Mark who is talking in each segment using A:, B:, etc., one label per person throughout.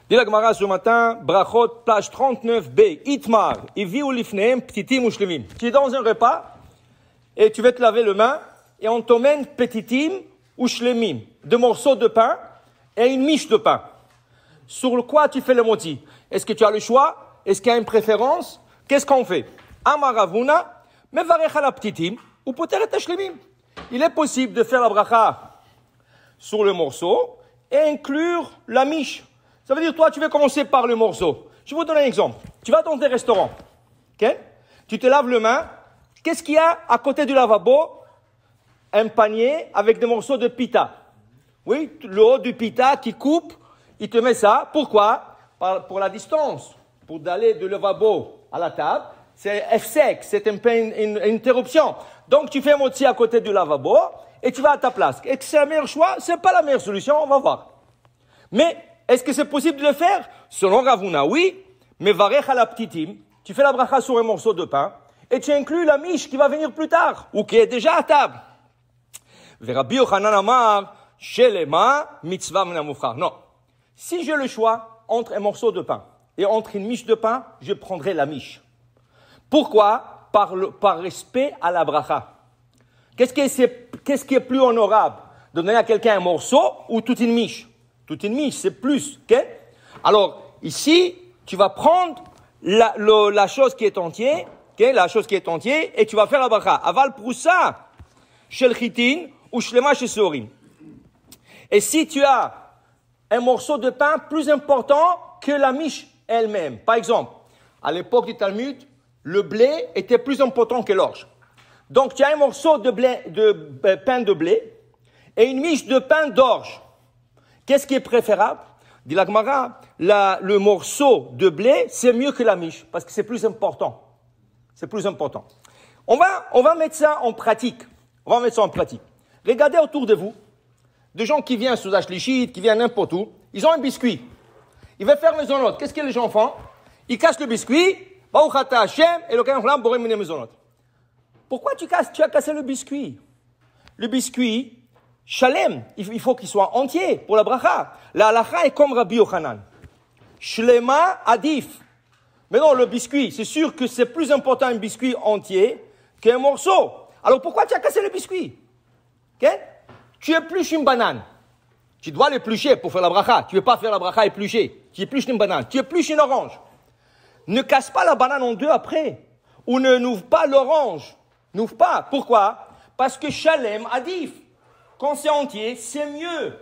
A: Dit la Gemara ce matin, Brachot, page 39b, Itmar, Iviu lifneem, ptitim ou shlemim. Tu es dans un repas et tu veux te laver les mains et on t'emmène petitim ou shlemim, deux morceaux de pain et une miche de pain. Sur le quoi tu fais le moti? Est-ce que tu as le choix? Est-ce qu'il y a une préférence? Qu'est-ce qu'on fait? Amaravuna, mevarech ala ptitim, ou peut-être shlemim. Il est possible de faire la bracha sur le morceau et inclure la miche. Ça veut dire, toi, tu veux commencer par le morceau. Je vais vous donner un exemple. Tu vas dans des restaurants, ok? Tu te laves les mains. Qu'est-ce qu'il y a à côté du lavabo? Un panier avec des morceaux de pita. Oui, le haut du pita qui coupe, il te met ça. Pourquoi? Pour la distance. Pour d'aller du lavabo à la table, c'est F-sec, c'est un peu une interruption. Donc, tu fais un moti à côté du lavabo et tu vas à ta place. Est-ce que c'est le meilleur choix? C'est pas la meilleure solution, on va voir. Mais, est-ce que c'est possible de le faire? Selon Ravuna, oui. Mais varech ala ptitim, tu fais la bracha sur un morceau de pain et tu inclus la miche qui va venir plus tard ou qui est déjà à table. Rabbi Yochanan amar, shelema mitzvah min hamufchar. Non. Si j'ai le choix entre un morceau de pain et entre une miche de pain, je prendrai la miche. Pourquoi? Par respect à la bracha. Qu'est-ce qui est plus honorable? Donner à quelqu'un un morceau ou toute une miche? Toute une miche, c'est plus, ok? Alors, ici, tu vas prendre la chose qui est entière, ok? La chose qui est entière, et tu vas faire la bracha. Aval proussa, shel chitin, ou shlema shel sorim. Et si tu as un morceau de pain plus important que la miche elle-même, par exemple, à l'époque du Talmud, le blé était plus important que l'orge. Donc, tu as un morceau de pain de blé et une miche de pain d'orge. Qu'est-ce qui est préférable? Dit la Gemara, le morceau de blé, c'est mieux que la miche, parce que c'est plus important. C'est plus important. On va mettre ça en pratique. Regardez autour de vous, des gens qui viennent sous Ashlichit, qui viennent n'importe où, ils ont un biscuit. Ils veulent faire maisonnot. Qu'est-ce que les gens font? Ils cassent le biscuit, pourquoi tu as cassé le biscuit? Le biscuit, Shalem, il faut qu'il soit entier pour la bracha. La halacha est comme Rabbi Yochanan. Shlema adif. Mais non, le biscuit, c'est sûr que c'est plus important un biscuit entier qu'un morceau. Alors pourquoi tu as cassé le biscuit? Okay? Tu épluches une banane. Tu dois l'éplucher pour faire la bracha. Tu ne veux pas faire la bracha éplucher. Tu épluches une banane. Tu épluches une orange. Ne casse pas la banane en deux après. Ou ne n'ouvre pas l'orange. N'ouvre pas. Pourquoi? Parce que Shalem adif. Quand c'est entier, c'est mieux.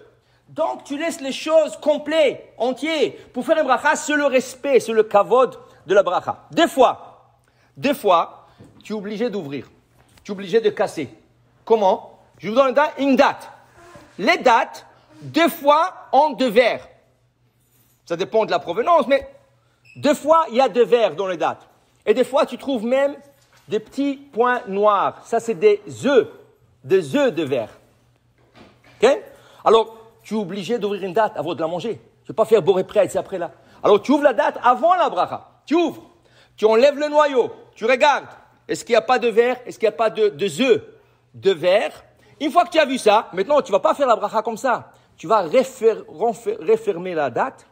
A: Donc, tu laisses les choses complètes, entières. Pour faire une bracha, c'est le respect, c'est le kavod de la bracha. Des fois, tu es obligé d'ouvrir. Tu es obligé de casser. Comment? Je vous donne une date. Les dates, des fois, ont deux verres. Ça dépend de la provenance, mais des fois, il y a deux verres dans les dates. Et des fois, tu trouves même des petits points noirs. Ça, c'est des œufs de verre. Okay? Alors, tu es obligé d'ouvrir une date avant de la manger. Tu ne peux pas faire boré prêt, c'est après là. Alors, tu ouvres la date avant la bracha. Tu ouvres. Tu enlèves le noyau. Tu regardes. Est-ce qu'il n'y a pas de verre? Est-ce qu'il n'y a pas de œufs de verre? Une fois que tu as vu ça, maintenant, tu ne vas pas faire la bracha comme ça. Tu vas refermer la date.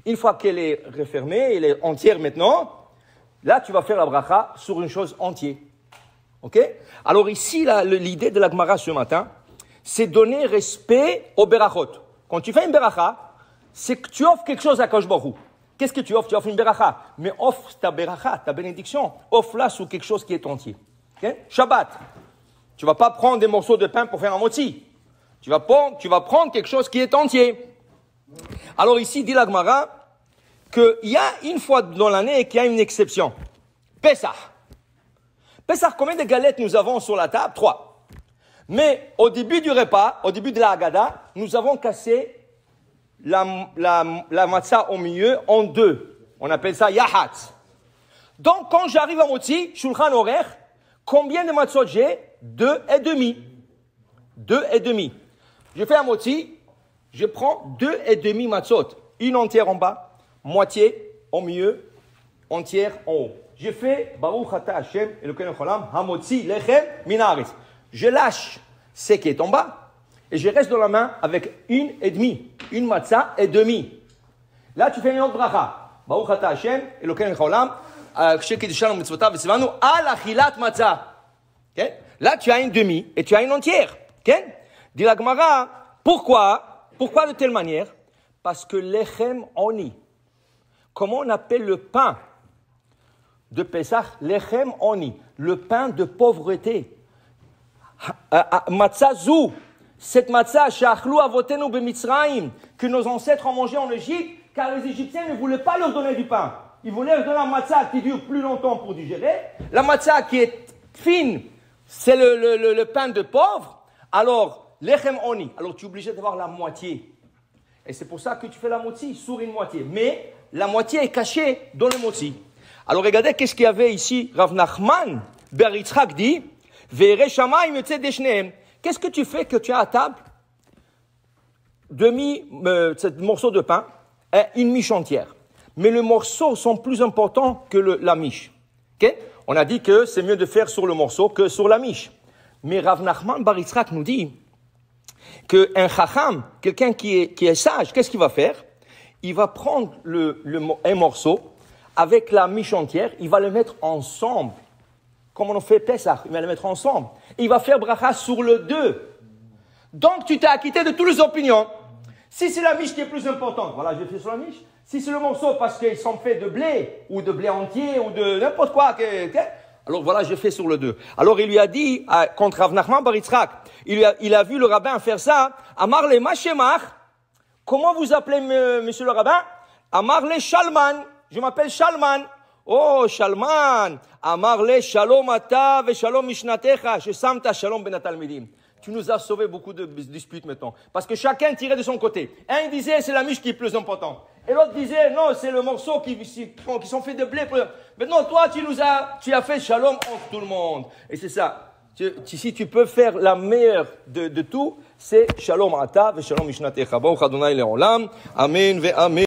A: Une fois qu'elle est refermée, elle est entière maintenant, là, tu vas faire la bracha sur une chose entière. Ok? Alors ici, l'idée de la Gemara ce matin, c'est donner respect au berachot. Quand tu fais une beracha, c'est que tu offres quelque chose à Kadosh Baruch Hu. Qu'est-ce que tu offres? Tu offres une beracha. Mais offre ta beracha, ta bénédiction. Offre-la sur quelque chose qui est entier. Okay? Shabbat. Tu ne vas pas prendre des morceaux de pain pour faire un moti. Tu vas prendre quelque chose qui est entier. Alors ici, dit la Gemara, qu'il y a une fois dans l'année qu'il y a une exception. Pessah. Pessah, combien de galettes nous avons sur la table? 3. Mais au début du repas, au début de la Haggadah, nous avons cassé la matzah au milieu en 2. On appelle ça yahatz. Donc, quand j'arrive à Motzi, Shulchan Orech, combien de matzot j'ai? 2 et demi. 2 et demi. Je fais un Motzi, je prends 2 et demi matzot. Une entière en bas, moitié au milieu, entière en haut. Je fais Baruch Ata Hashem Elokeinu Cholam Hamotzi Lechem Minaris. Je lâche ce qui est en bas et je reste dans la main avec 1 et demi, une matzah et demi. Là, tu fais une autre bracha. Baruch ata Hashem, Elokeinu melech haolam, shekiddashanu mitzvotav v'tzivanu, al achilat matzah. Okay? Là, tu as une demi et tu as une entière. Okay? Dit la Gemara, pourquoi de telle manière? Parce que lechem oni. Comment on appelle le pain de Pesach? Lechem oni, le pain de pauvreté. Matzah zou, cette matzah, sha'achlu avotenu b'Mitzrayim, que nos ancêtres ont mangé en Égypte, car les Égyptiens ne voulaient pas leur donner du pain. Ils voulaient leur donner la matzah qui dure plus longtemps pour digérer. La matzah qui est fine, c'est le pain de pauvre. Alors, lechem oni. Alors, tu es obligé d'avoir la moitié. Et c'est pour ça que tu fais la moitié sur une moitié. Mais la moitié est cachée dans le moitié. Alors, regardez qu'est-ce qu'il y avait ici. Rav Nachman ber Yitzchak dit, Ve'ere shamayim yotzeh deshnehem. Qu'est-ce que tu fais que tu as à table? Ce morceau de pain et une miche entière. Mais les morceaux sont plus importants que la miche. Okay? On a dit que c'est mieux de faire sur le morceau que sur la miche. Mais Rav Nachman bar Yitzchak nous dit qu'un chacham, quelqu'un qui est sage, qu'est-ce qu'il va faire? Il va prendre un morceau avec la miche entière, il va le mettre ensemble. Comme on fait Pesach, il va le mettre ensemble. Et il va faire bracha sur le 2. Donc, tu t'es acquitté de toutes les opinions. Si c'est la miche qui est plus importante, voilà, je fais sur la miche. Si c'est le morceau parce qu'ils sont faits de blé, ou de blé entier, ou de n'importe quoi, alors voilà, je fais sur le 2. Alors, il lui a dit, contre Rav Nachman bar Yitzchak, il a vu le rabbin faire ça. Amar le Mashemach, comment vous appelez, monsieur le rabbin? Amar le Shalman, je m'appelle Shalman. Oh, Shalman, Amar le Shalom ata ve Shalom mishnatecha, shesamta Shalom ben atalmidim. Tu nous as sauvé beaucoup de disputes maintenant. Parce que chacun tirait de son côté. Un disait, c'est la miche qui est plus importante. Et l'autre disait, non, c'est le morceau qui sont faits de blé. Maintenant, toi, tu as fait Shalom entre tout le monde. Et c'est ça. Si tu peux faire la meilleure de tout, c'est Shalom ata ve Shalom mishnatecha. Baruch Adonai le'olam. Amen ve amen.